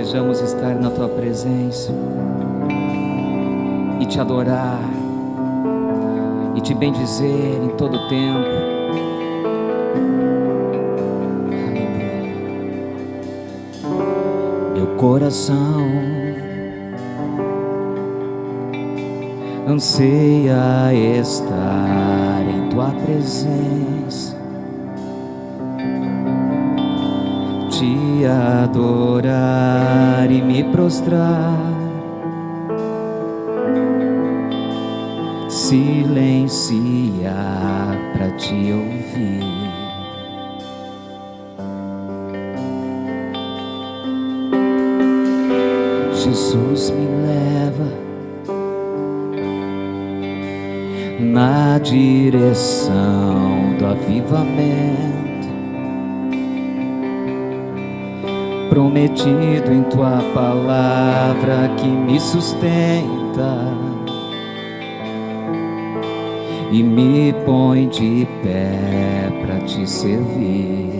desejamos estar na Tua presença e Te adorar e Te bendizer em todo o tempo. Aleluia. Meu coração anseia estar em Tua presença, Te adorar e me prostrar, silenciar para Te ouvir. Jesus, me leva na direção do avivamento prometido em Tua palavra, que me sustenta e me põe de pé para Te servir.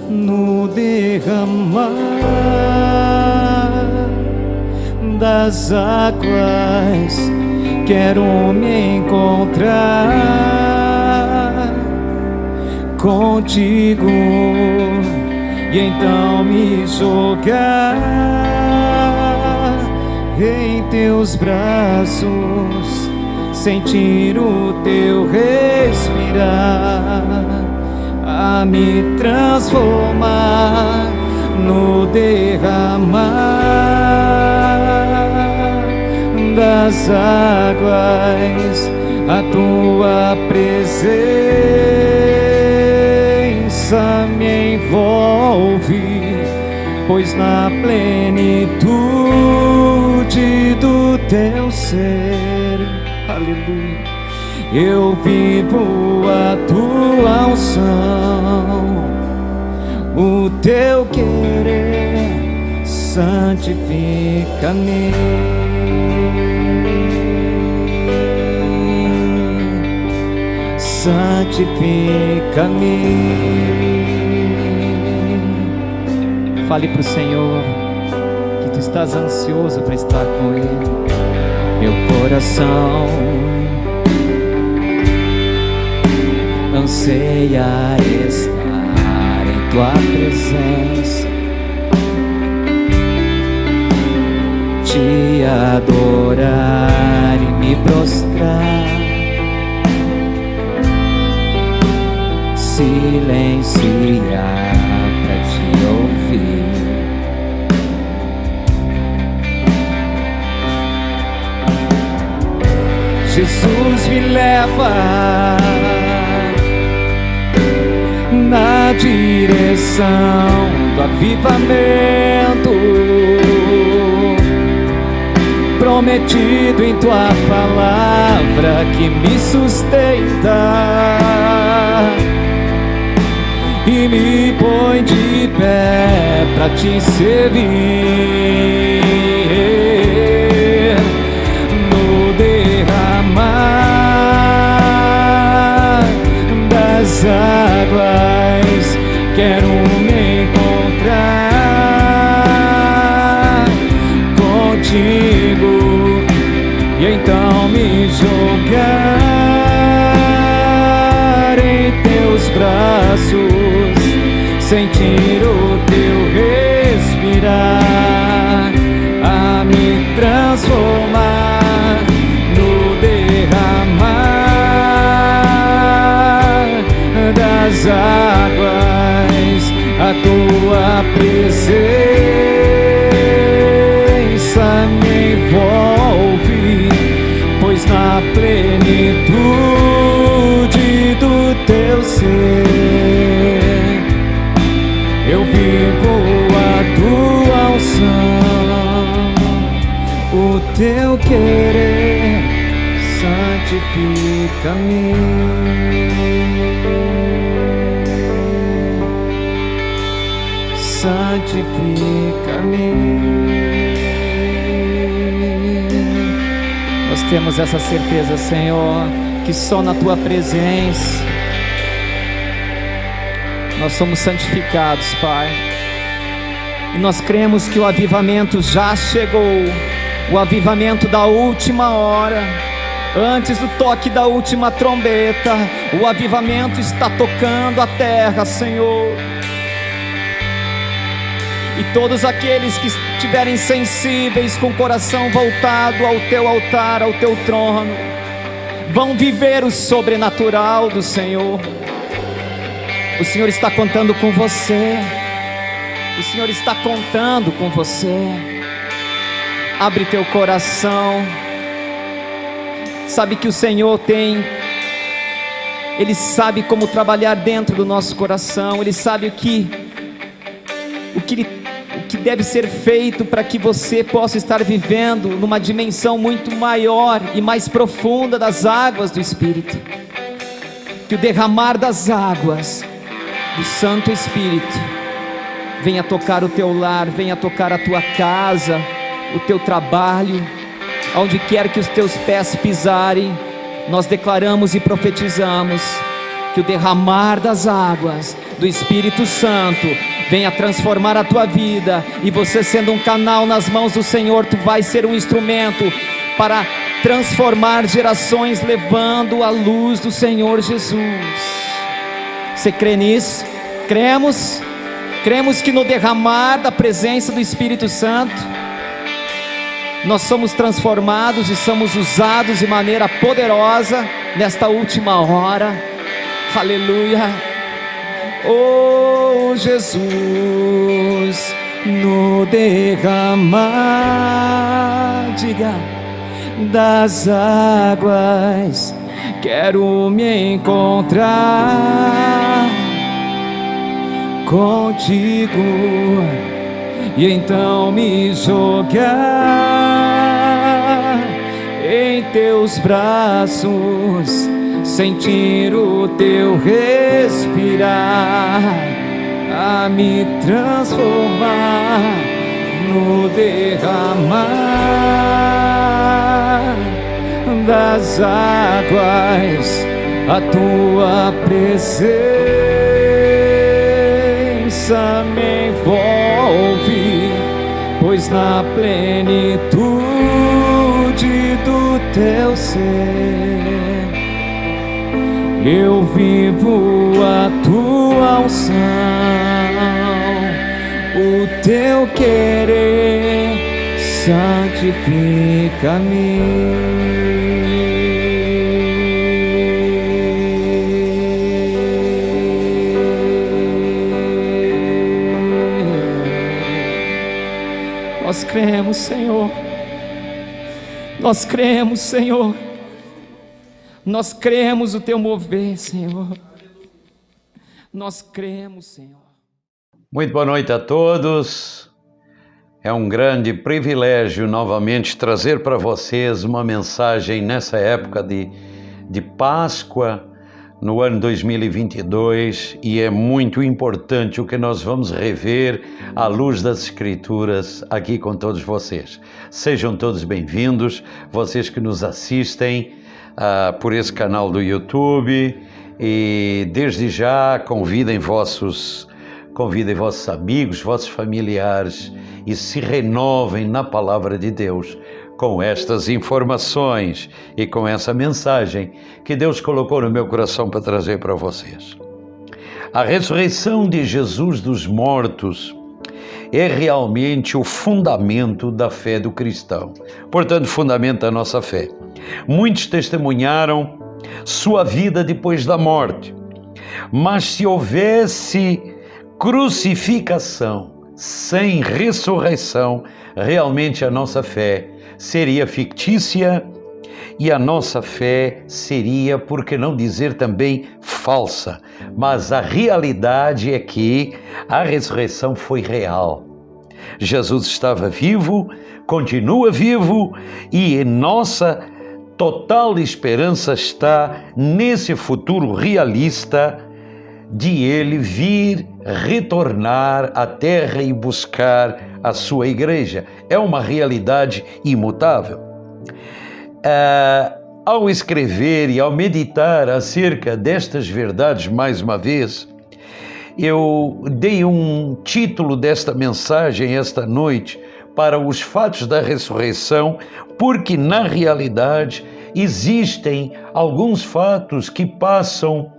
No derramar das águas quero me encontrar contigo e então me jogar em Teus braços, sentir o Teu respirar, a me transformar no derramar das águas. A Tua presença me envolve, pois na plenitude do Teu ser, aleluia, eu vivo a Tua unção, o Teu querer santifica-me. Santifica-me. Fale para o Senhor que tu estás ansioso para estar com Ele. Meu coração anseia estar em Tua presença, Te adorar e me prostrar, silenciar para Te ouvir. Jesus, me leva na direção do avivamento prometido em Tua palavra, que me sustenta e me põe de pé para Te servir. No derramar das águas quero me encontrar contigo e então me jogar em Teus braços, sentir o Teu respirar, a me transformar no derramar das águas. A Tua presença me envolve, pois na plenitude do Teu ser eu vivo a Tua unção, o Teu querer santifica-me. Santifica-me. Nós temos essa certeza, Senhor, que só na Tua presença Nós somos santificados, Pai. E nós cremos que o avivamento já chegou, o avivamento da última hora, antes do toque da última trombeta. O avivamento está tocando a terra, Senhor. E todos aqueles que estiverem sensíveis, com o coração voltado ao teu altar, ao teu trono, vão viver o sobrenatural do Senhor. O Senhor está contando com você. O Senhor está contando com você. Abre teu coração. Sabe que o Senhor Ele sabe como trabalhar dentro do nosso coração. Ele sabe o que deve ser feito para que você possa estar vivendo numa dimensão muito maior e mais profunda das águas do Espírito. Que o derramar das águas do Santo Espírito venha tocar o teu lar, venha tocar a tua casa, o teu trabalho, onde quer que os teus pés pisarem. Nós declaramos e profetizamos que o derramar das águas do Espírito Santo venha transformar a tua vida, e você, sendo um canal nas mãos do Senhor, tu vai ser um instrumento para transformar gerações, levando a luz do Senhor Jesus. Você crê nisso? Cremos que no derramar da presença do Espírito Santo, nós somos transformados e somos usados de maneira poderosa nesta última hora. Aleluia. Oh Jesus, no derramar, diga, das águas, quero me encontrar contigo, e então me jogar em teus braços, sentir o teu respirar, a me transformar no derramar das águas. A tua presença me envolve, pois na plenitude do teu ser eu vivo a tua unção, o teu querer santifica-me. Nós cremos, Senhor. Nós cremos, Senhor. Nós cremos o teu mover, Senhor. Nós cremos, Senhor. Muito boa noite a todos. É um grande privilégio novamente trazer para vocês uma mensagem nessa época de Páscoa, no ano 2022, e é muito importante o que nós vamos rever à luz das Escrituras aqui com todos vocês. Sejam todos bem-vindos, vocês que nos assistem por esse canal do YouTube, e desde já convidem vossos amigos, vossos familiares, e se renovem na palavra de Deus com estas informações e com essa mensagem que Deus colocou no meu coração para trazer para vocês. A ressurreição de Jesus dos mortos é realmente o fundamento da fé do cristão, portanto, fundamento da nossa fé. Muitos testemunharam sua vida depois da morte, mas se houvesse crucificação sem ressurreição, realmente a nossa fé seria fictícia e a nossa fé seria, por que não dizer também, falsa. Mas a realidade é que a ressurreição foi real. Jesus estava vivo, continua vivo, e nossa total esperança está nesse futuro realista de Ele vir retornar à terra e buscar a sua igreja. É uma realidade imutável. Ao escrever e ao meditar acerca destas verdades mais uma vez, eu dei um título desta mensagem esta noite para os fatos da ressurreição, porque na realidade existem alguns fatos que passam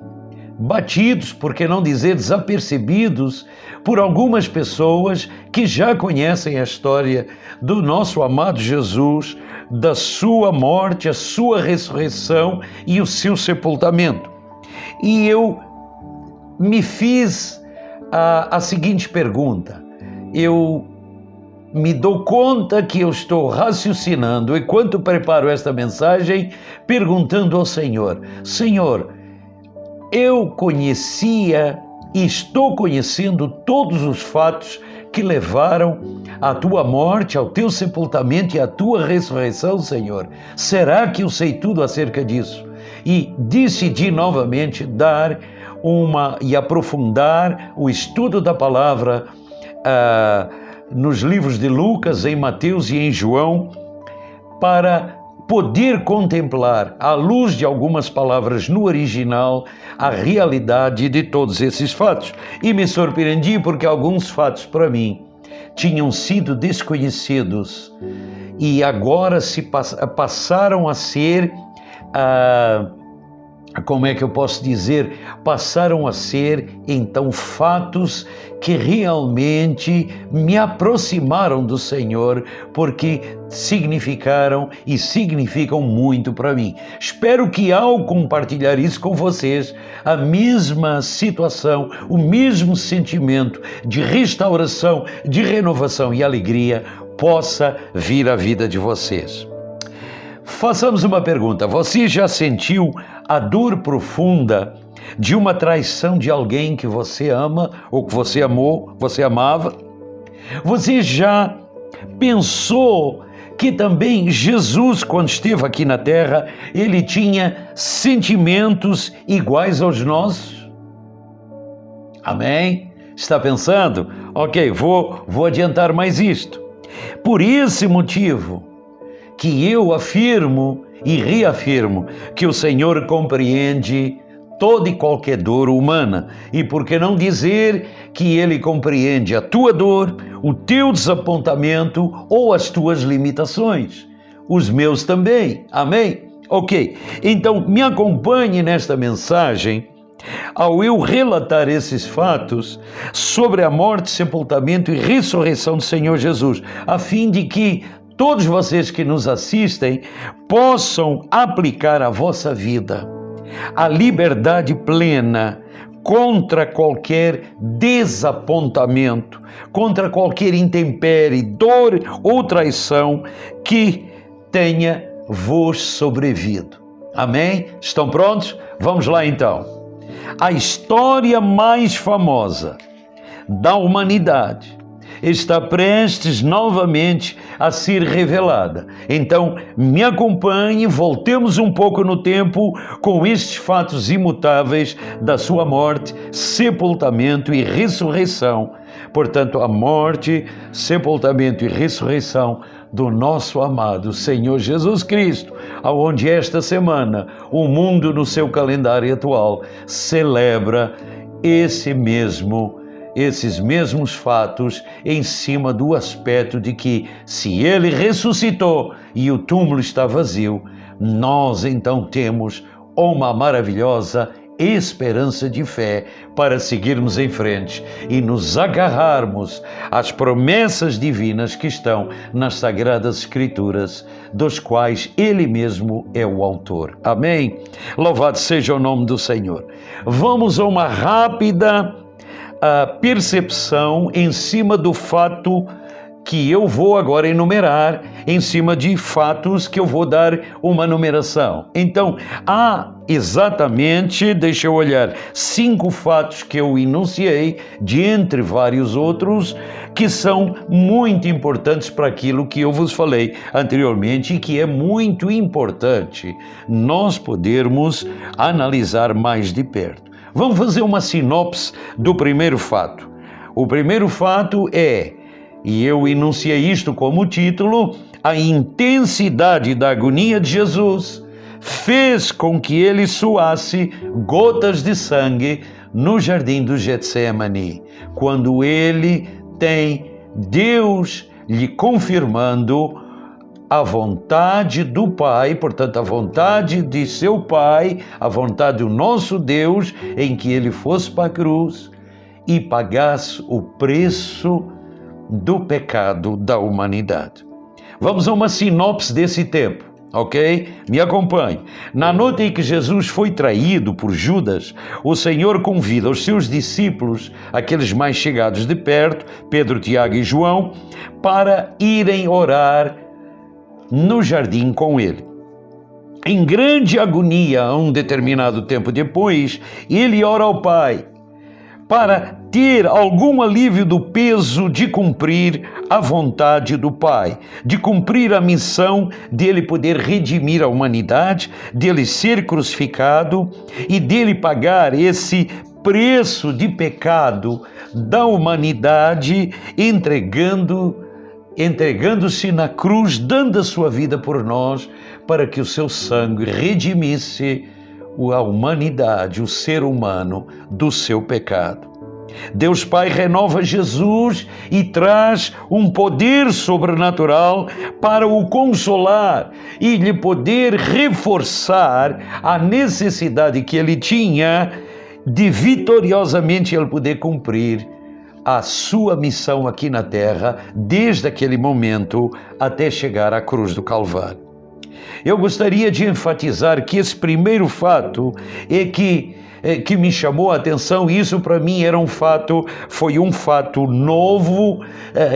batidos, por que não dizer desapercebidos, por algumas pessoas que já conhecem a história do nosso amado Jesus, da sua morte, a sua ressurreição e o seu sepultamento. E eu me fiz a seguinte pergunta: eu me dou conta que eu estou raciocinando, enquanto preparo esta mensagem, perguntando ao Senhor: Senhor, eu conhecia e estou conhecendo todos os fatos que levaram à tua morte, ao teu sepultamento e à tua ressurreição, Senhor. Será que eu sei tudo acerca disso? E decidi novamente dar e aprofundar o estudo da palavra nos livros de Lucas, em Mateus e em João, para poder contemplar, à luz de algumas palavras no original, a realidade de todos esses fatos. E me surpreendi porque alguns fatos para mim tinham sido desconhecidos e agora passaram a ser, como é que eu posso dizer, passaram a ser então fatos que realmente me aproximaram do Senhor, porque significaram e significam muito para mim. Espero que ao compartilhar isso com vocês, a mesma situação, o mesmo sentimento de restauração, de renovação e alegria possa vir à vida de vocês. Façamos uma pergunta: você já sentiu a dor profunda de uma traição de alguém que você ama ou que você amou, você amava? Você já pensou que também Jesus, quando esteve aqui na terra, ele tinha sentimentos iguais aos nossos? Amém? Está pensando? Ok, vou adiantar mais isto. Por esse motivo que eu afirmo e reafirmo que o Senhor compreende toda e qualquer dor humana. E por que não dizer que Ele compreende a tua dor, o teu desapontamento ou as tuas limitações? Os meus também. Amém? Ok. Então, me acompanhe nesta mensagem ao eu relatar esses fatos sobre a morte, sepultamento e ressurreição do Senhor Jesus, a fim de que todos vocês que nos assistem possam aplicar à vossa vida a liberdade plena contra qualquer desapontamento, contra qualquer intempérie, dor ou traição que tenha vos sobrevido. Amém? Estão prontos? Vamos lá então. A história mais famosa da humanidade está prestes novamente a ser revelada. Então, me acompanhe, voltemos um pouco no tempo com estes fatos imutáveis da sua morte, sepultamento e ressurreição. Portanto, a morte, sepultamento e ressurreição do nosso amado Senhor Jesus Cristo, aonde esta semana o mundo no seu calendário atual celebra esses mesmos fatos em cima do aspecto de que, se ele ressuscitou e o túmulo está vazio, nós então temos uma maravilhosa esperança de fé para seguirmos em frente e nos agarrarmos às promessas divinas que estão nas Sagradas Escrituras, dos quais Ele mesmo é o autor. Amém? Louvado seja o nome do Senhor. Vamos a uma rápida percepção em cima do fato que eu vou agora enumerar, em cima de fatos que eu vou dar uma numeração. Então, há exatamente, deixa eu olhar, 5 fatos que eu enunciei, de entre vários outros, que são muito importantes para aquilo que eu vos falei anteriormente e que é muito importante nós podermos analisar mais de perto. Vamos fazer uma sinopse do primeiro fato. O primeiro fato é, e eu enunciei isto como título, a intensidade da agonia de Jesus fez com que ele suasse gotas de sangue no jardim do Getsemane, quando ele tem Deus lhe confirmando a vontade do Pai, portanto a vontade de seu Pai, a vontade do nosso Deus, em que ele fosse para a cruz e pagasse o preço do pecado da humanidade. Vamos a uma sinopse desse tempo, ok? Me acompanhe. Na noite em que Jesus foi traído por Judas, o Senhor convida os seus discípulos, aqueles mais chegados de perto, Pedro, Tiago e João, para irem orar no jardim com ele. Em grande agonia, a um determinado tempo depois, ele ora ao Pai para ter algum alívio do peso de cumprir a vontade do Pai, de cumprir a missão dele poder redimir a humanidade, dele ser crucificado e dele pagar esse preço de pecado da humanidade, entregando-se na cruz, dando a sua vida por nós, para que o seu sangue redimisse a humanidade, o ser humano, do seu pecado. Deus Pai renova Jesus e traz um poder sobrenatural para o consolar e lhe poder reforçar a necessidade que ele tinha de vitoriosamente ele poder cumprir a sua missão aqui na terra, desde aquele momento até chegar à cruz do Calvário. Eu gostaria de enfatizar que esse primeiro fato é que me chamou a atenção. Isso para mim foi um fato novo,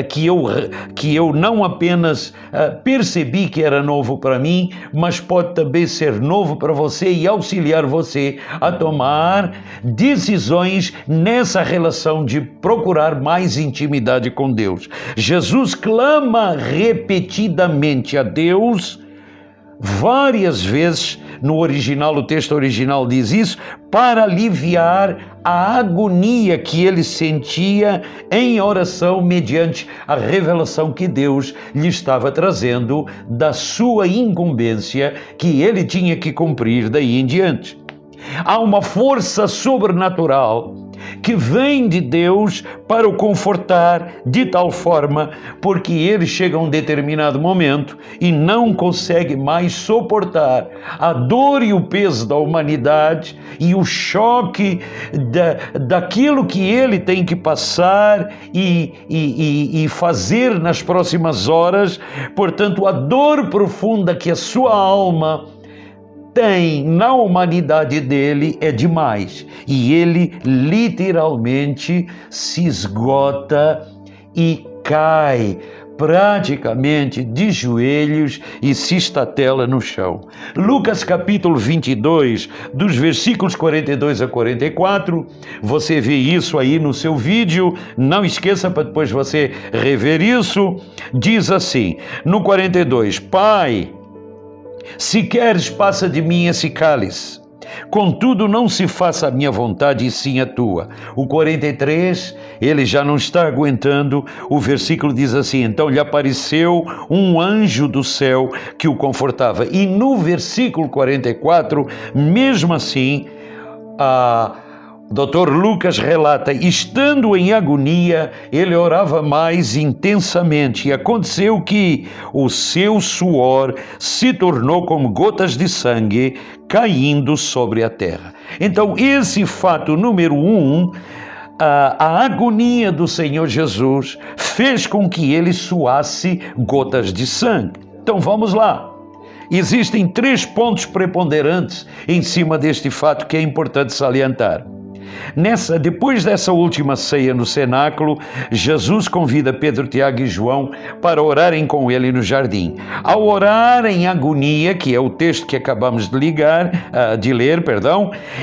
que eu não apenas percebi que era novo para mim, mas pode também ser novo para você e auxiliar você a tomar decisões nessa relação de procurar mais intimidade com Deus. Jesus clama repetidamente a Deus, várias vezes. No original, o texto original diz isso, para aliviar a agonia que ele sentia em oração mediante a revelação que Deus lhe estava trazendo da sua incumbência que ele tinha que cumprir daí em diante. Há uma força sobrenatural que vem de Deus para o confortar de tal forma, porque ele chega a um determinado momento e não consegue mais suportar a dor e o peso da humanidade e o choque daquilo que ele tem que passar e fazer nas próximas horas. Portanto, a dor profunda que a sua alma tem na humanidade dele é demais, e ele literalmente se esgota e cai praticamente de joelhos e se estatela no chão. Lucas capítulo 22, dos versículos 42 a 44, você vê isso aí no seu vídeo, não esqueça para depois você rever isso. Diz assim, no 42, Pai, se queres, passa de mim esse cálice. Contudo, não se faça a minha vontade, e sim a tua. O 43, ele já não está aguentando. O versículo diz assim, então lhe apareceu um anjo do céu que o confortava. E no versículo 44, mesmo assim, o Dr. Lucas relata, estando em agonia, ele orava mais intensamente, e aconteceu que o seu suor se tornou como gotas de sangue caindo sobre a terra. Então, esse fato número 1, a agonia do Senhor Jesus fez com que ele suasse gotas de sangue. Então, vamos lá. Existem 3 pontos preponderantes em cima deste fato que é importante salientar. Depois dessa última ceia no cenáculo, Jesus convida Pedro, Tiago e João para orarem com ele no jardim. Ao orar em agonia, que é o texto que acabamos de ler,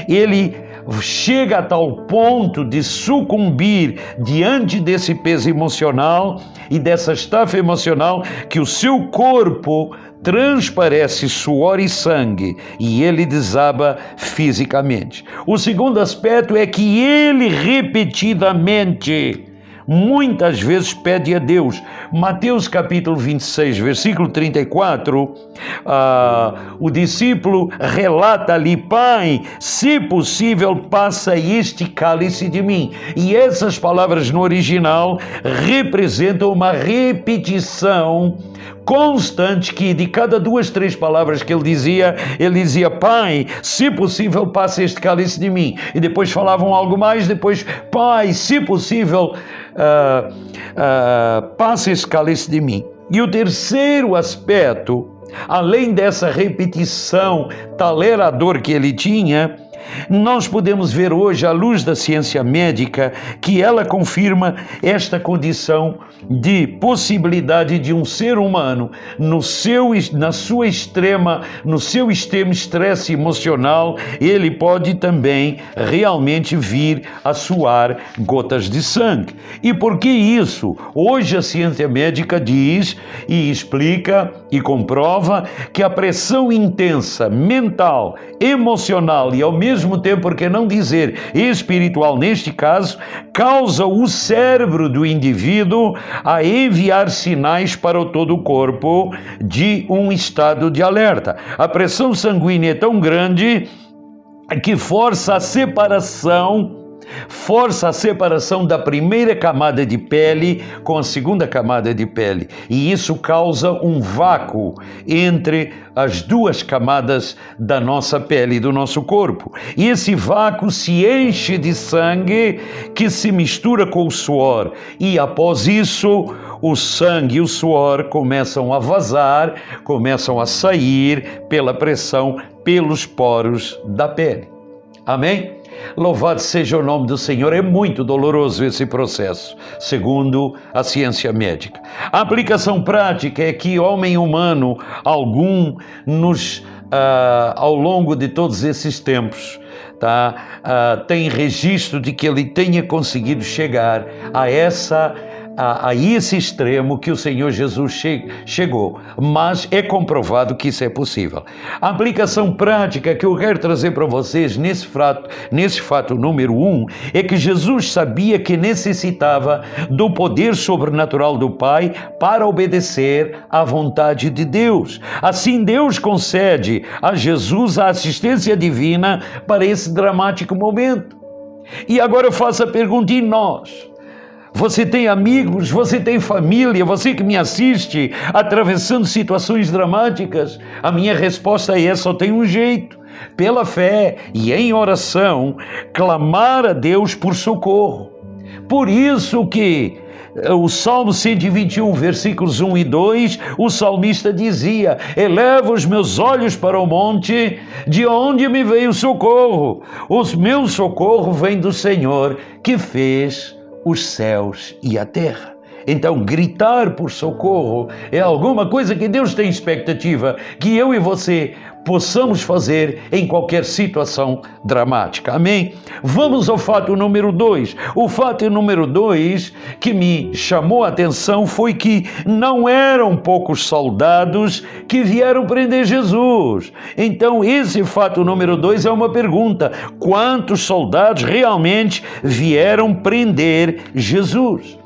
ele chega a tal ponto de sucumbir diante desse peso emocional e dessa estafa emocional que o seu corpo transparece suor e sangue e ele desaba fisicamente. O segundo aspecto é que ele repetidamente muitas vezes pede a Deus. Mateus capítulo 26, versículo 34, o discípulo relata ali: Pai, se possível, passa este cálice de mim. E essas palavras no original representam uma repetição constante, que de cada 2, 3 palavras que ele dizia, Pai, se possível, passa este cálice de mim. E depois falavam algo mais, depois, Pai, se possível, passa este cálice de mim. E o terceiro aspecto, além dessa repetição tolerador que ele tinha, nós podemos ver hoje, à luz da ciência médica, que ela confirma esta condição de possibilidade de um ser humano, no seu extremo estresse emocional, ele pode também realmente vir a suar gotas de sangue. E por que isso? Hoje a ciência médica diz e explica e comprova que a pressão intensa mental, emocional e ao mesmo tempo, por que não dizer espiritual neste caso, causa o cérebro do indivíduo a enviar sinais para todo o corpo de um estado de alerta. A pressão sanguínea é tão grande que força a separação da primeira camada de pele com a segunda camada de pele, e isso causa um vácuo entre as 2 camadas da nossa pele, do nosso corpo, e esse vácuo se enche de sangue que se mistura com o suor, e após isso o sangue e o suor começam a vazar, começam a sair pela pressão pelos poros da pele. Amém? Louvado seja o nome do Senhor. É muito doloroso esse processo, segundo a ciência médica. A aplicação prática é que homem humano algum ao longo de todos esses tempos, tem registro de que ele tenha conseguido chegar a esse extremo que o Senhor Jesus chegou, mas é comprovado que isso é possível. A aplicação prática que eu quero trazer para vocês nesse fato número 1 é que Jesus sabia que necessitava do poder sobrenatural do Pai para obedecer à vontade de Deus. Assim, Deus concede a Jesus a assistência divina para esse dramático momento. E agora eu faço a pergunta: e nós? Você tem amigos, você tem família, você que me assiste, atravessando situações dramáticas? A minha resposta é: só tem um jeito: pela fé e em oração, clamar a Deus por socorro. Por isso que o Salmo 121, versículos 1 e 2, o salmista dizia: eleva os meus olhos para o monte, de onde me veio o socorro? O meu socorro vem do Senhor, que fez os céus e a terra. Então, gritar por socorro é alguma coisa que Deus tem expectativa que eu e você possamos fazer em qualquer situação dramática. Amém? Vamos ao fato número 2. O fato número 2 que me chamou a atenção foi que não eram poucos soldados que vieram prender Jesus. Então, esse fato número 2 é uma pergunta: quantos soldados realmente vieram prender Jesus?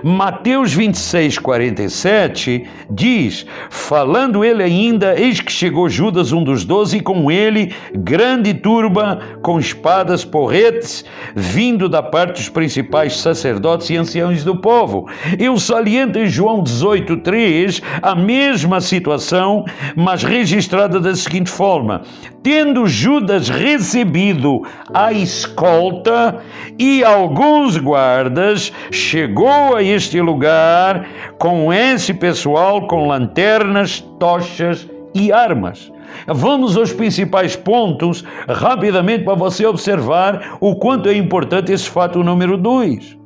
Mateus 26, 47 diz: falando ele ainda, eis que chegou Judas, um dos 12, e com ele grande turba com espadas, porretes, vindo da parte dos principais sacerdotes e anciãos do povo. Eu saliento em João 18, 3 a mesma situação, mas registrada da seguinte forma: tendo Judas recebido a escolta e alguns guardas, chegou a este lugar com esse pessoal com lanternas, tochas e armas. Vamos aos principais pontos rapidamente para você observar o quanto é importante esse fato número 2.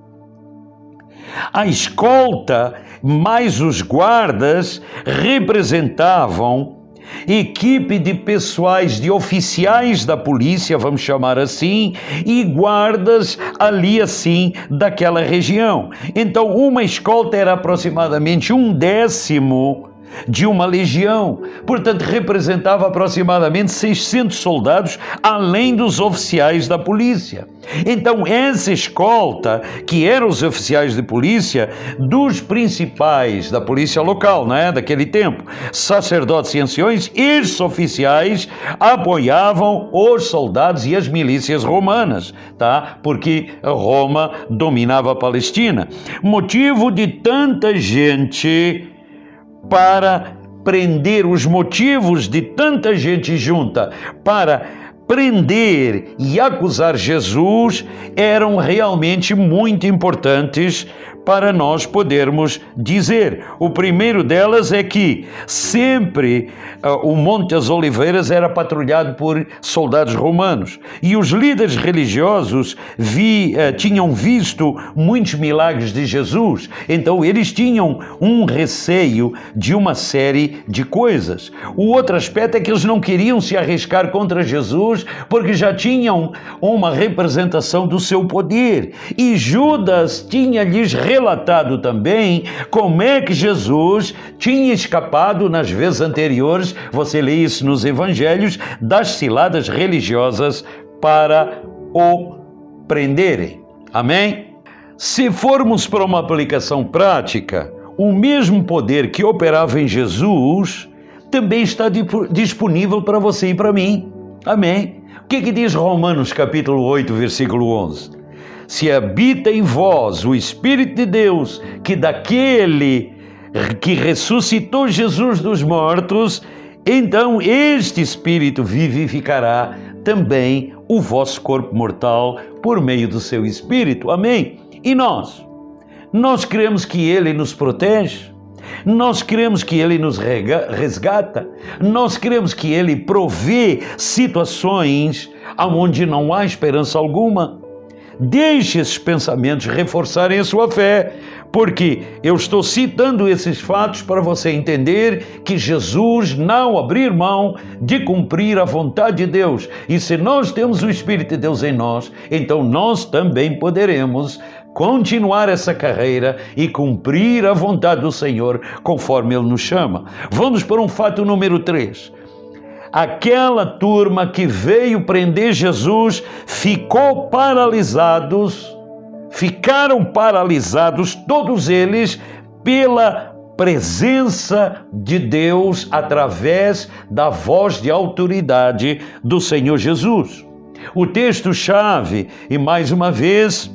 A escolta mais os guardas representavam equipe de pessoais, de oficiais da polícia, vamos chamar assim, e guardas ali assim daquela região. Então, uma escolta era aproximadamente 1/10 de uma legião. Portanto, representava aproximadamente 600 soldados, além dos oficiais da polícia. Então, essa escolta, que eram os oficiais de polícia, dos principais da polícia local, daquele tempo, sacerdotes e anciões, esses oficiais apoiavam os soldados e as milícias romanas, porque Roma dominava a Palestina. Motivo de tanta gente para prender, os motivos de tanta gente junta para prender e acusar Jesus eram realmente muito importantes para nós podermos dizer. O primeiro delas é que sempre o Monte das Oliveiras era patrulhado por soldados romanos e os líderes religiosos tinham visto muitos milagres de Jesus, então eles tinham um receio de uma série de coisas. O outro aspecto é que eles não queriam se arriscar contra Jesus porque já tinham uma representação do seu poder, e Judas tinha-lhes relatado também como é que Jesus tinha escapado nas vezes anteriores, você lê isso nos evangelhos, das ciladas religiosas para o prenderem. Amém? Se formos para uma aplicação prática, o mesmo poder que operava em Jesus também está disponível para você e para mim. Amém? O que diz Romanos capítulo 8, versículo 11? Se habita em vós o Espírito de Deus, que daquele que ressuscitou Jesus dos mortos, então este Espírito vivificará também o vosso corpo mortal por meio do seu Espírito. Amém? E nós? Nós cremos que Ele nos protege? Nós cremos que Ele nos resgata? Nós cremos que Ele provê situações onde não há esperança alguma? Deixe esses pensamentos reforçarem a sua fé, porque eu estou citando esses fatos para você entender que Jesus não abriu mão de cumprir a vontade de Deus. E se nós temos o Espírito de Deus em nós, então nós também poderemos continuar essa carreira e cumprir a vontade do Senhor conforme Ele nos chama. Vamos para um fato número 3. Aquela turma que veio prender Jesus ficaram paralisados, todos eles, pela presença de Deus através da voz de autoridade do Senhor Jesus. O texto-chave, e mais uma vez,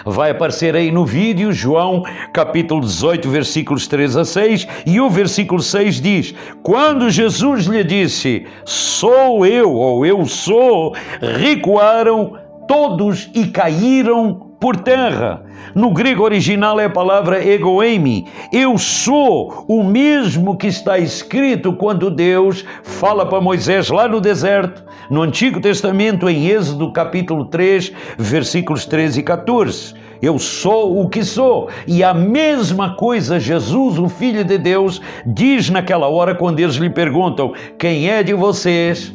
vai aparecer aí no vídeo, João capítulo 18, versículos 3 a 6, e o versículo 6 diz: quando Jesus lhe disse, sou eu, ou eu sou, recuaram todos e caíram por terra. No grego original é a palavra egoemi. Eu sou o mesmo que está escrito quando Deus fala para Moisés lá no deserto, no Antigo Testamento, em Êxodo capítulo 3, versículos 13 e 14. Eu sou o que sou. E a mesma coisa Jesus, o Filho de Deus, diz naquela hora quando eles lhe perguntam: quem é de vocês?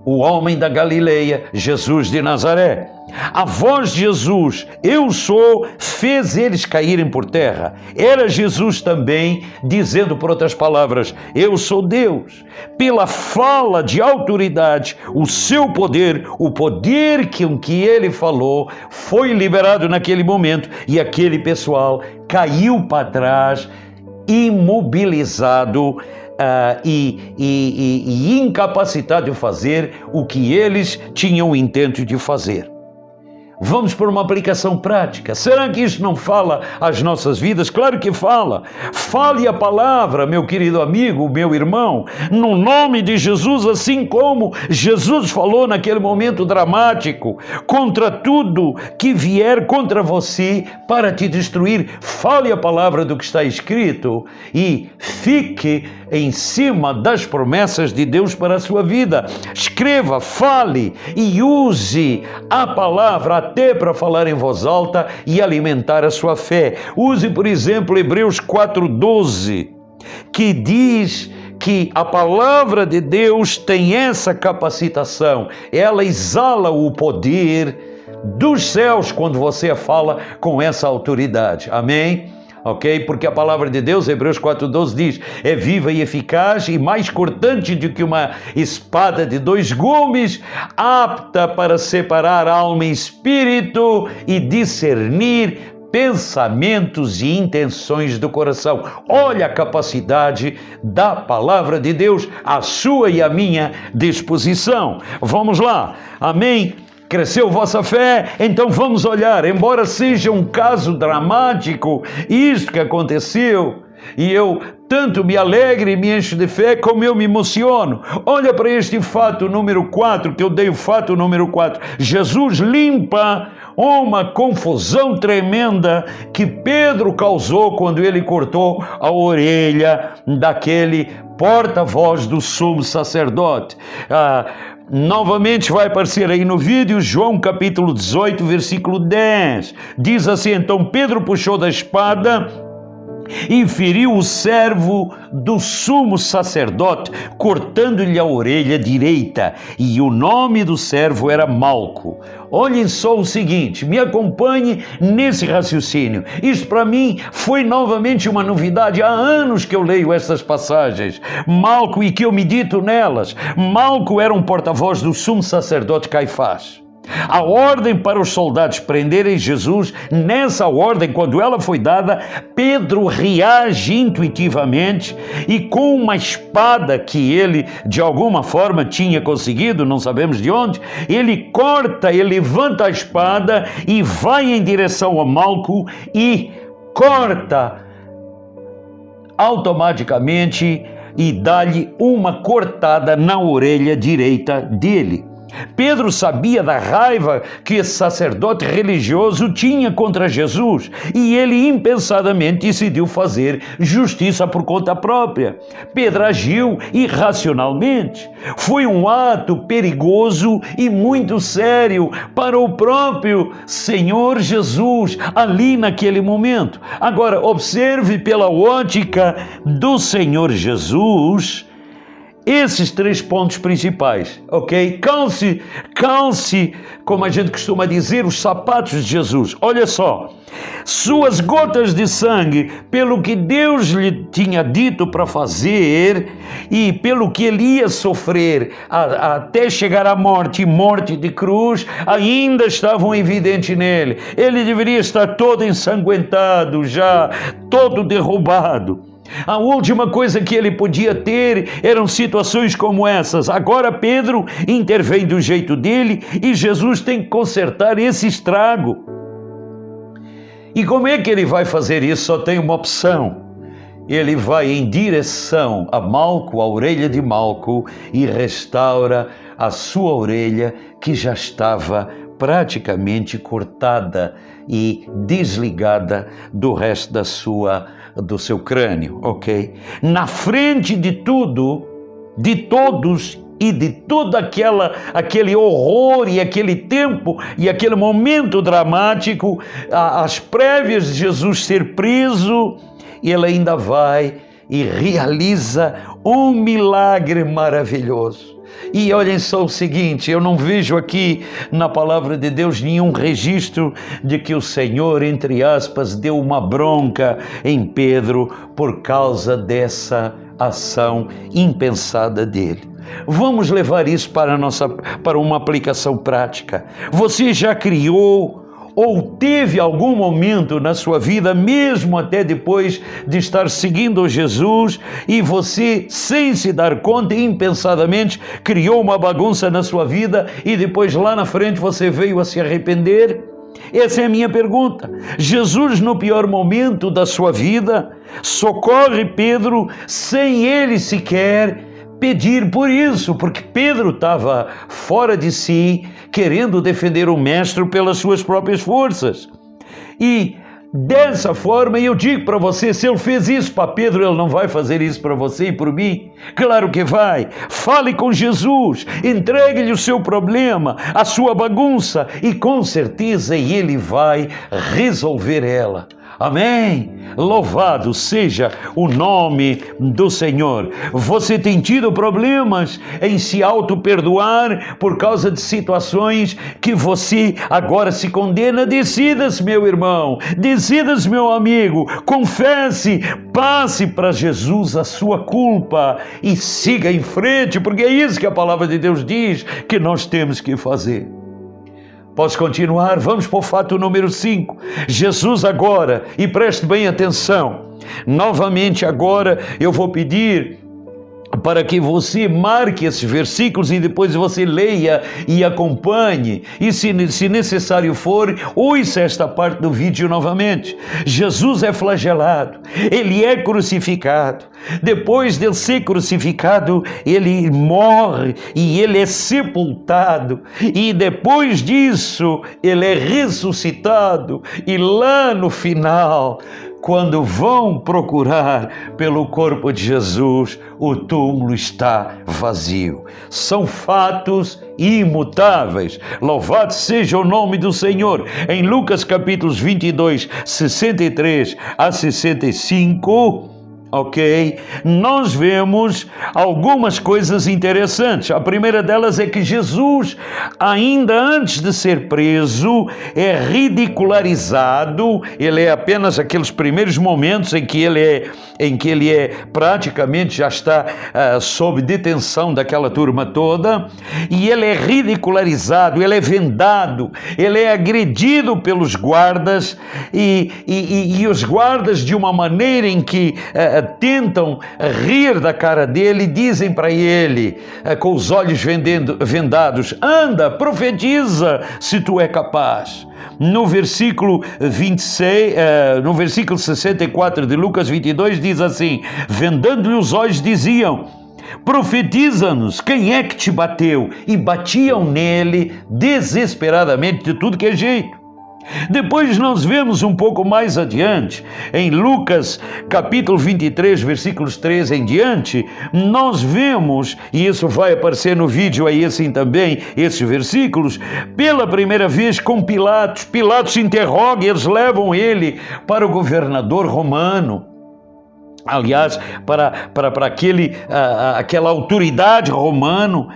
O homem da Galileia, Jesus de Nazaré. A voz de Jesus, eu sou, fez eles caírem por terra. Era Jesus também dizendo, por outras palavras, eu sou Deus. Pela fala de autoridade, o seu poder, o poder que ele falou, foi liberado naquele momento e aquele pessoal caiu para trás, imobilizado, e incapacitado de fazer o que eles tinham o intento de fazer. Vamos para uma aplicação prática. Será que isso não fala às nossas vidas? Claro que fala. Fale a palavra, meu querido amigo, meu irmão, no nome de Jesus, assim como Jesus falou naquele momento dramático, contra tudo que vier contra você para te destruir. Fale a palavra do que está escrito e fique em cima das promessas de Deus para a sua vida. Escreva, fale e use a palavra até para falar em voz alta e alimentar a sua fé. Use, por exemplo, Hebreus 4:12, que diz que a palavra de Deus tem essa capacitação. Ela exala o poder dos céus quando você fala com essa autoridade. Amém? ok? Porque a palavra de Deus, Hebreus 4:12 diz, é viva e eficaz e mais cortante do que uma espada de 2 gumes, apta para separar alma e espírito e discernir pensamentos e intenções do coração. Olha a capacidade da palavra de Deus, a sua e a minha disposição. Vamos lá, amém? Cresceu vossa fé? Então vamos olhar, embora seja um caso dramático, isto que aconteceu, e eu tanto me alegro e me encho de fé, como eu me emociono. Olha para este fato número 4, que eu dei o fato número 4. Jesus limpa uma confusão tremenda que Pedro causou quando ele cortou a orelha daquele porta-voz do sumo sacerdote. Novamente vai aparecer aí no vídeo, João capítulo 18, versículo 10. Diz assim, então Pedro puxou da espada e feriu o servo do sumo sacerdote, cortando-lhe a orelha direita, e o nome do servo era Malco. Olhem só o seguinte, me acompanhe nesse raciocínio. Isto para mim foi novamente uma novidade. Há anos que eu leio essas passagens. Malco, e que eu medito nelas. Malco era um porta-voz do sumo sacerdote Caifás. A ordem para os soldados prenderem Jesus, nessa ordem, quando ela foi dada, Pedro reage intuitivamente e com uma espada que ele de alguma forma tinha conseguido, não sabemos de onde, ele corta, ele levanta a espada e vai em direção a Malco e corta automaticamente e dá-lhe uma cortada na orelha direita dele. Pedro sabia da raiva que esse sacerdote religioso tinha contra Jesus e ele impensadamente decidiu fazer justiça por conta própria. Pedro agiu irracionalmente. Foi um ato perigoso e muito sério para o próprio Senhor Jesus ali naquele momento. Agora, observe pela ótica do Senhor Jesus esses 3 pontos principais, ok? Calce, como a gente costuma dizer, os sapatos de Jesus. Olha só, suas gotas de sangue, pelo que Deus lhe tinha dito para fazer e pelo que ele ia sofrer até chegar à morte de cruz, ainda estavam evidentes nele. Ele deveria estar todo ensanguentado já, todo derrubado. A última coisa que ele podia ter eram situações como essas. Agora Pedro intervém do jeito dele e Jesus tem que consertar esse estrago. E como é que ele vai fazer isso? Só tem uma opção. Ele vai em direção a Malco, a orelha de Malco, e restaura a sua orelha que já estava praticamente cortada e desligada do resto do seu crânio, ok? Na frente de tudo, de todos e de todo aquele horror e aquele tempo e aquele momento dramático, às prévias de Jesus ser preso, ele ainda vai e realiza um milagre maravilhoso. E olhem só o seguinte, eu não vejo aqui na palavra de Deus nenhum registro de que o Senhor, entre aspas, deu uma bronca em Pedro por causa dessa ação impensada dele. Vamos levar isso para uma aplicação prática. Você já criou ou teve algum momento na sua vida, mesmo até depois de estar seguindo Jesus, e você, sem se dar conta, impensadamente, criou uma bagunça na sua vida e depois lá na frente você veio a se arrepender? Essa é a minha pergunta. Jesus, no pior momento da sua vida, socorre Pedro sem ele sequer pedir por isso, porque Pedro estava fora de si, querendo defender o mestre pelas suas próprias forças. E dessa forma, eu digo para você, se ele fez isso para Pedro, ele não vai fazer isso para você e por mim? Claro que vai. Fale com Jesus, entregue-lhe o seu problema, a sua bagunça, e com certeza ele vai resolver ela. Amém? Louvado seja o nome do Senhor. Você tem tido problemas em se auto-perdoar por causa de situações que você agora se condena? Decida-se, meu irmão, decida-se, meu amigo, confesse, passe para Jesus a sua culpa e siga em frente, porque é isso que a palavra de Deus diz que nós temos que fazer. Posso continuar? Vamos para o fato número 5. Jesus agora, e preste bem atenção, novamente agora eu vou pedir para que você marque esses versículos e depois você leia e acompanhe. E se necessário for, ouça esta parte do vídeo novamente. Jesus é flagelado, ele é crucificado. Depois de ser crucificado, ele morre e ele é sepultado. E depois disso, ele é ressuscitado. E lá no final, quando vão procurar pelo corpo de Jesus, o túmulo está vazio. São fatos imutáveis. Louvado seja o nome do Senhor. Em Lucas capítulos 22, 63 a 65... ok? Nós vemos algumas coisas interessantes. A primeira delas é que Jesus, ainda antes de ser preso, é ridicularizado. Ele é apenas aqueles primeiros momentos em que ele é praticamente já está sob detenção daquela turma toda, e ele é ridicularizado, ele é vendado, ele é agredido pelos guardas, e os guardas, de uma maneira em que tentam rir da cara dele, dizem para ele, com os olhos vendados: anda, profetiza, se tu é capaz. No versículo 26, no versículo 64 de Lucas 22 diz assim: vendando-lhe os olhos diziam: profetiza-nos, quem é que te bateu? E batiam nele desesperadamente de tudo que é jeito. Depois nós vemos um pouco mais adiante, em Lucas capítulo 23, versículos 13 em diante, nós vemos, e isso vai aparecer no vídeo aí assim também, esses versículos, pela primeira vez com Pilatos. Pilatos interroga, eles levam ele para o governador romano. Aliás, para aquela autoridade romana,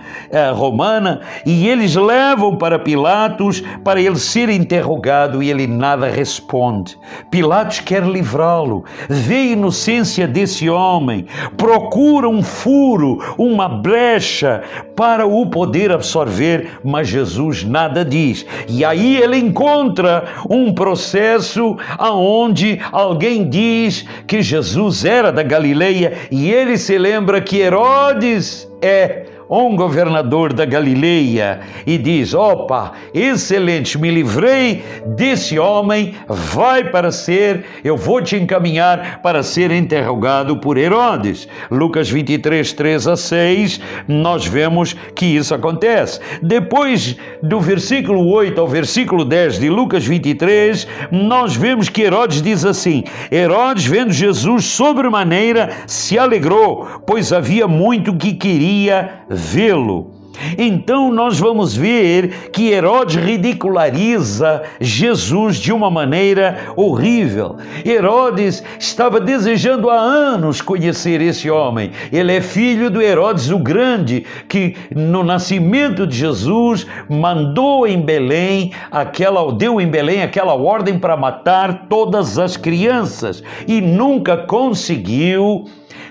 e eles levam para Pilatos para ele ser interrogado, e ele nada responde. Pilatos quer livrá-lo, vê a inocência desse homem, procura um furo, uma brecha para o poder absorver, mas Jesus nada diz. E aí ele encontra um processo aonde alguém diz que Jesus era da Galileia, e ele se lembra que Herodes é um governador da Galileia, e diz: opa, excelente, me livrei desse homem, eu vou te encaminhar para ser interrogado por Herodes. Lucas 23, 3 a 6, nós vemos que isso acontece. Depois do versículo 8 ao versículo 10 de Lucas 23, nós vemos que Herodes diz assim: Herodes, vendo Jesus sobremaneira, se alegrou, pois havia muito que queria vê-lo. Então nós vamos ver que Herodes ridiculariza Jesus de uma maneira horrível. Herodes estava desejando há anos conhecer esse homem. Ele é filho do Herodes o Grande, que no nascimento de Jesus deu em Belém aquela ordem para matar todas as crianças, e nunca conseguiu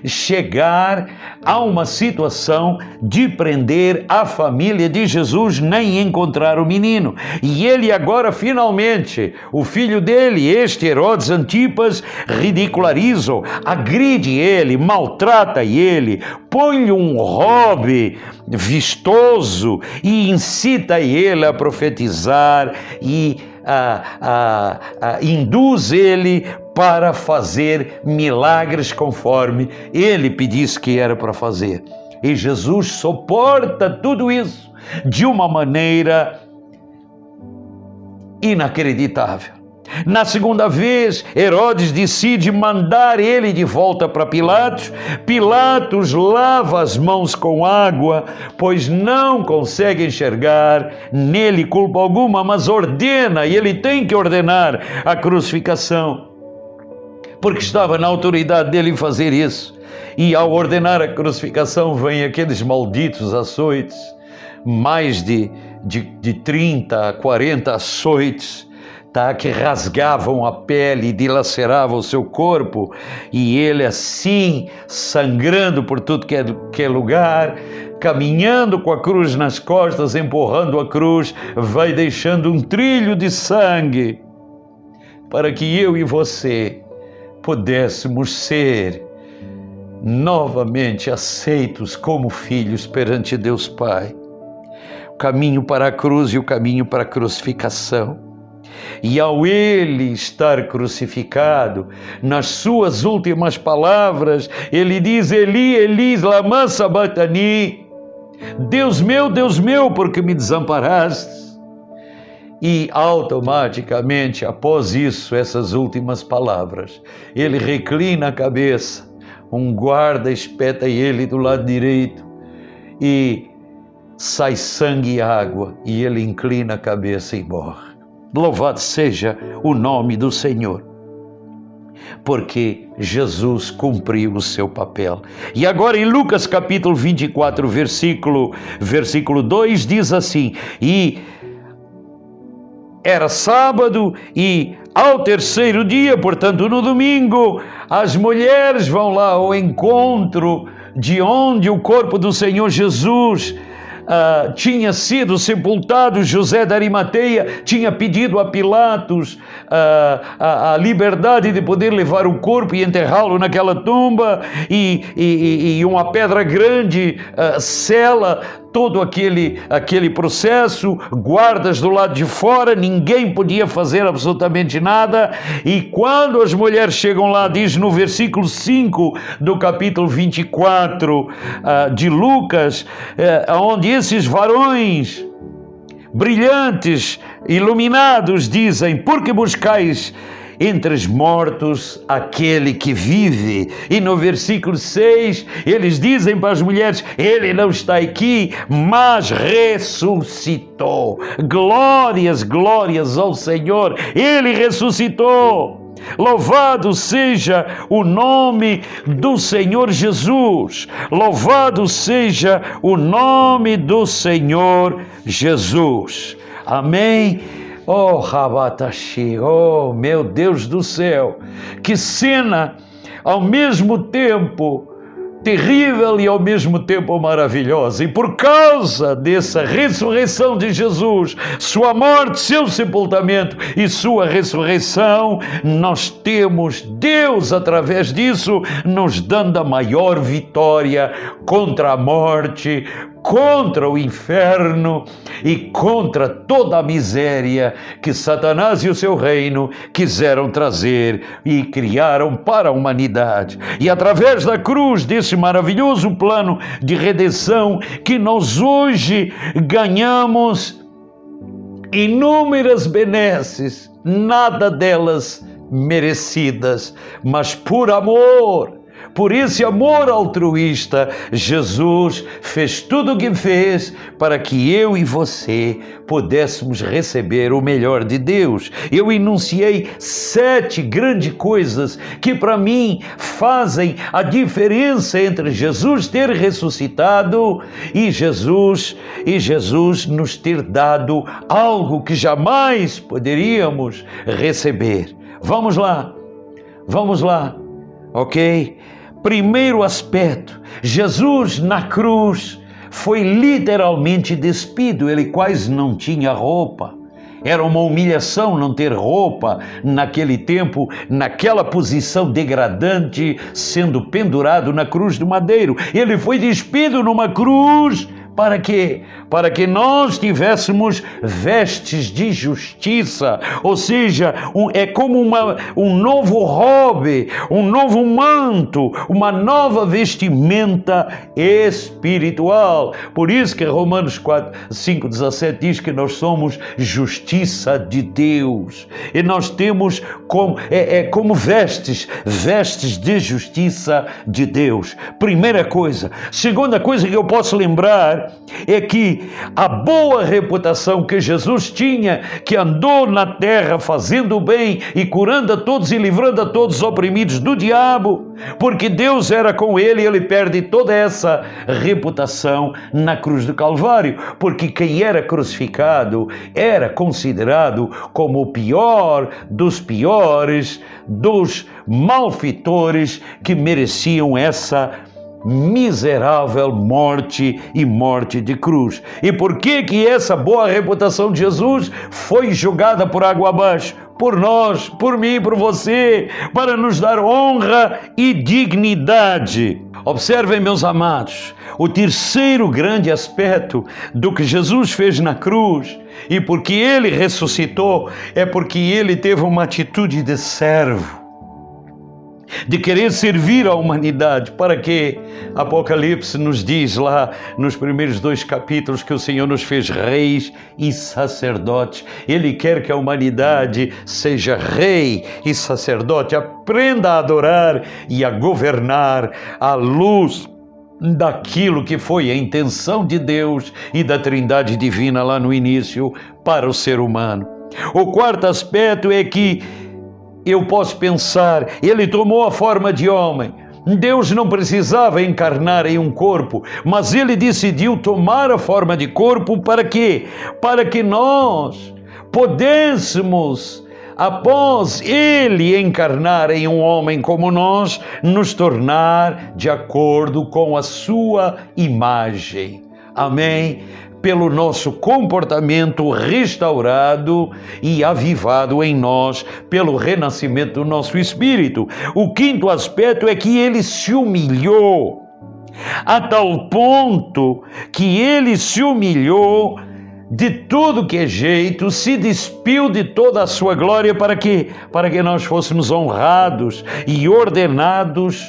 chegar a uma situação de prender a família de Jesus, nem encontrar o menino. E ele agora finalmente, o filho dele, este Herodes Antipas, ridiculariza-o, agride ele, maltrata ele, põe-lhe um robe vistoso e incita ele a profetizar e induz ele para fazer milagres conforme ele pedisse que era para fazer. E Jesus suporta tudo isso de uma maneira inacreditável. Na segunda vez, Herodes decide mandar ele de volta para Pilatos. Pilatos lava as mãos com água, pois não consegue enxergar nele culpa alguma, mas ordena, e ele tem que ordenar a crucificação. porque estava na autoridade dele fazer isso. E ao ordenar a crucificação, vêm aqueles malditos açoites, mais de 30 a 40 açoites, tá, que rasgavam a pele e dilaceravam o seu corpo, e ele assim, sangrando por tudo que é lugar, caminhando com a cruz nas costas, empurrando a cruz, vai deixando um trilho de sangue, para que eu e você pudéssemos ser novamente aceitos como filhos perante Deus Pai. O caminho para a cruz e o caminho para a crucificação. E ao ele estar crucificado, nas suas últimas palavras, ele diz: Eli, Eli, lama sabachthani, Deus meu, por que me desamparaste? E automaticamente, após isso, essas últimas palavras, ele reclina a cabeça, um guarda espeta ele do lado direito e sai sangue e água, e ele inclina a cabeça e morre. Louvado seja o nome do Senhor, porque Jesus cumpriu o seu papel. E agora em Lucas capítulo 24, versículo 2, diz assim: e era sábado, e ao terceiro dia, portanto no domingo, as mulheres vão lá ao encontro de onde o corpo do Senhor Jesus tinha sido sepultado. José de Arimateia tinha pedido a Pilatos a liberdade de poder levar o corpo e enterrá-lo naquela tumba, e uma pedra grande sela todo aquele processo, guardas do lado de fora, ninguém podia fazer absolutamente nada. E quando as mulheres chegam lá, diz no versículo 5 do capítulo 24 de Lucas, onde esses varões brilhantes, iluminados, dizem: por que buscais entre os mortos aquele que vive? E no versículo 6, eles dizem para as mulheres: ele não está aqui, mas ressuscitou. Glórias, glórias ao Senhor, ele ressuscitou. Louvado seja o nome do Senhor Jesus. Louvado seja o nome do Senhor Jesus. Amém. Oh, Rabatashi, oh, meu Deus do céu, que cena ao mesmo tempo terrível e ao mesmo tempo maravilhosa. E por causa dessa ressurreição de Jesus, sua morte, seu sepultamento e sua ressurreição, nós temos Deus, através disso, nos dando a maior vitória contra a morte, contra o inferno e contra toda a miséria que Satanás e o seu reino quiseram trazer e criaram para a humanidade. E através da cruz, desse maravilhoso plano de redenção, que nós hoje ganhamos inúmeras benesses, nada delas merecidas, mas por amor. Por esse amor altruísta, Jesus fez tudo o que fez para que eu e você pudéssemos receber o melhor de Deus. Eu enunciei 7 grandes coisas que para mim fazem a diferença entre Jesus ter ressuscitado e Jesus nos ter dado algo que jamais poderíamos receber. Vamos lá, ok? Primeiro aspecto, Jesus na cruz foi literalmente despido, ele quase não tinha roupa. Era uma humilhação não ter roupa naquele tempo, naquela posição degradante, sendo pendurado na cruz do madeiro. Ele foi despido numa cruz. Para quê? Para que nós tivéssemos vestes de justiça, ou seja, é como um novo robe, um novo manto, uma nova vestimenta espiritual. Por isso que Romanos 5:17 diz que nós somos justiça de Deus. E nós temos como vestes de justiça de Deus. Primeira coisa. Segunda coisa que eu posso lembrar Primeira é que a boa reputação que Jesus tinha, que andou na terra fazendo o bem e curando a todos e livrando a todos os oprimidos do diabo, porque Deus era com ele, ele perde toda essa reputação na cruz do Calvário, porque quem era crucificado era considerado como o pior dos piores, dos malfeitores que mereciam essa miserável morte e morte de cruz. E por que essa boa reputação de Jesus foi jogada por água abaixo? Por nós, por mim, por você, para nos dar honra e dignidade. Observem, meus amados, o terceiro grande aspecto do que Jesus fez na cruz, e porque ele ressuscitou, é porque ele teve uma atitude de servo, de querer servir a humanidade. Para que Apocalipse nos diz lá nos primeiros 2 capítulos que o Senhor nos fez reis e sacerdotes. Ele quer que a humanidade seja rei e sacerdote, aprenda a adorar e a governar à luz daquilo que foi a intenção de Deus e da Trindade Divina lá no início para o ser humano. O quarto aspecto é que eu posso pensar, ele tomou a forma de homem. Deus não precisava encarnar em um corpo, mas ele decidiu tomar a forma de corpo para quê? Para que nós pudéssemos, após ele encarnar em um homem como nós, nos tornar de acordo com a sua imagem. Amém? Pelo nosso comportamento restaurado e avivado em nós, pelo renascimento do nosso espírito. O quinto aspecto é que ele se humilhou, a tal ponto que ele se humilhou de tudo que é jeito, se despiu de toda a sua glória para que nós fôssemos honrados e ordenados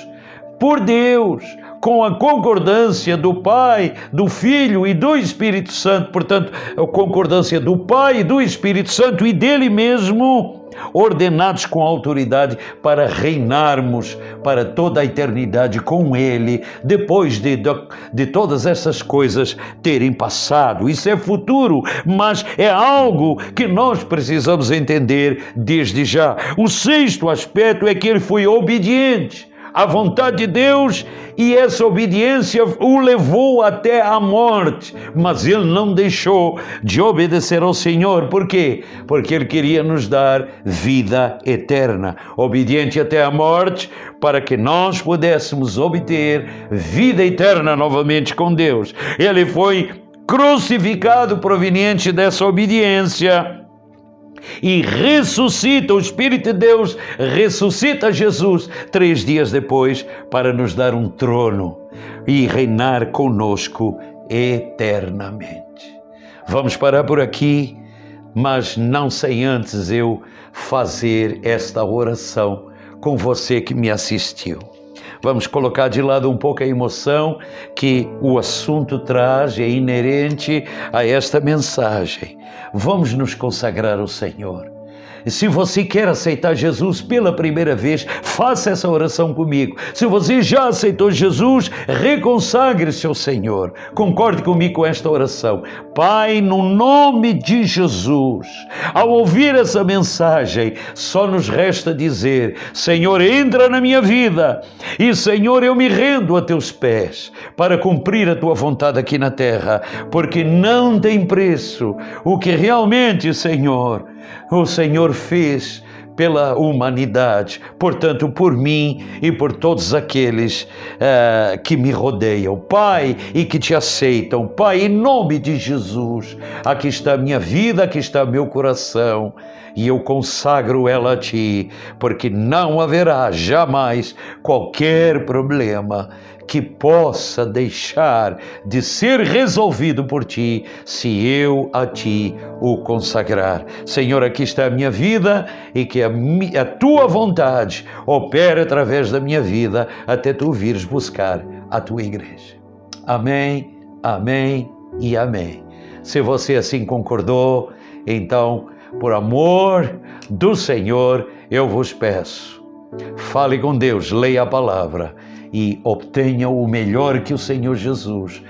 por Deus, com a concordância do Pai, do Filho e do Espírito Santo. Portanto, a concordância do Pai e do Espírito Santo e dele mesmo, ordenados com autoridade para reinarmos para toda a eternidade com ele, depois de todas essas coisas terem passado. Isso é futuro, mas é algo que nós precisamos entender desde já. O sexto aspecto é que ele foi obediente à vontade de Deus, e essa obediência o levou até a morte, mas ele não deixou de obedecer ao Senhor. Por quê? Porque ele queria nos dar vida eterna, obediente até a morte, para que nós pudéssemos obter vida eterna novamente com Deus. Ele foi crucificado proveniente dessa obediência, e ressuscita, o Espírito de Deus ressuscita Jesus 3 dias depois para nos dar um trono e reinar conosco eternamente. Vamos parar por aqui, mas não sem antes eu fazer esta oração com você que me assistiu. Vamos colocar de lado um pouco a emoção que o assunto traz, é inerente a esta mensagem. Vamos nos consagrar ao Senhor. Se você quer aceitar Jesus pela primeira vez, faça essa oração comigo. Se você já aceitou Jesus, reconsagre-se ao Senhor. Concorde comigo com esta oração. Pai, no nome de Jesus, ao ouvir essa mensagem, só nos resta dizer: Senhor, entra na minha vida, e Senhor, eu me rendo a teus pés para cumprir a tua vontade aqui na terra, porque não tem preço o que realmente, Senhor, o Senhor fez pela humanidade, portanto, por mim e por todos aqueles que me rodeiam, Pai, e que te aceitam. Pai, em nome de Jesus, aqui está a minha vida, aqui está meu coração, e eu consagro ela a Ti, porque não haverá jamais qualquer problema que possa deixar de ser resolvido por Ti, se eu a Ti o consagrar. Senhor, aqui está a minha vida, e que a Tua vontade opere através da minha vida, até Tu vires buscar a Tua igreja. Amém, amém e amém. Se você assim concordou, então, por amor do Senhor, eu vos peço, fale com Deus, leia a palavra e obtenham o melhor que o Senhor Jesus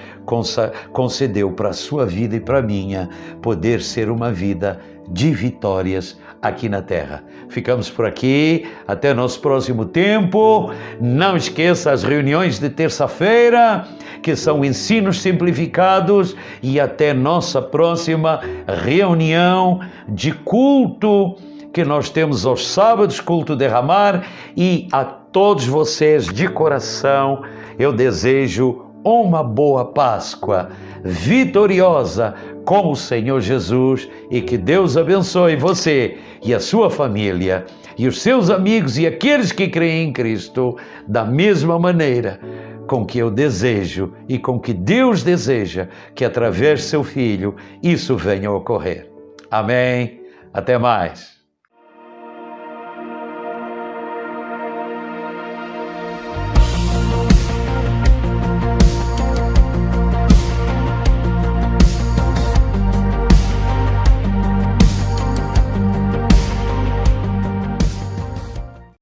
concedeu para a sua vida e para a minha, poder ser uma vida de vitórias aqui na terra. Ficamos por aqui, até nosso próximo tempo. Não esqueça as reuniões de terça-feira, que são ensinos simplificados, e até nossa próxima reunião de culto que nós temos aos sábados, culto derramar. E a todos vocês de coração eu desejo uma boa Páscoa vitoriosa com o Senhor Jesus, e que Deus abençoe você e a sua família e os seus amigos e aqueles que creem em Cristo da mesma maneira com que eu desejo e com que Deus deseja que através de seu Filho isso venha a ocorrer. Amém. Até mais.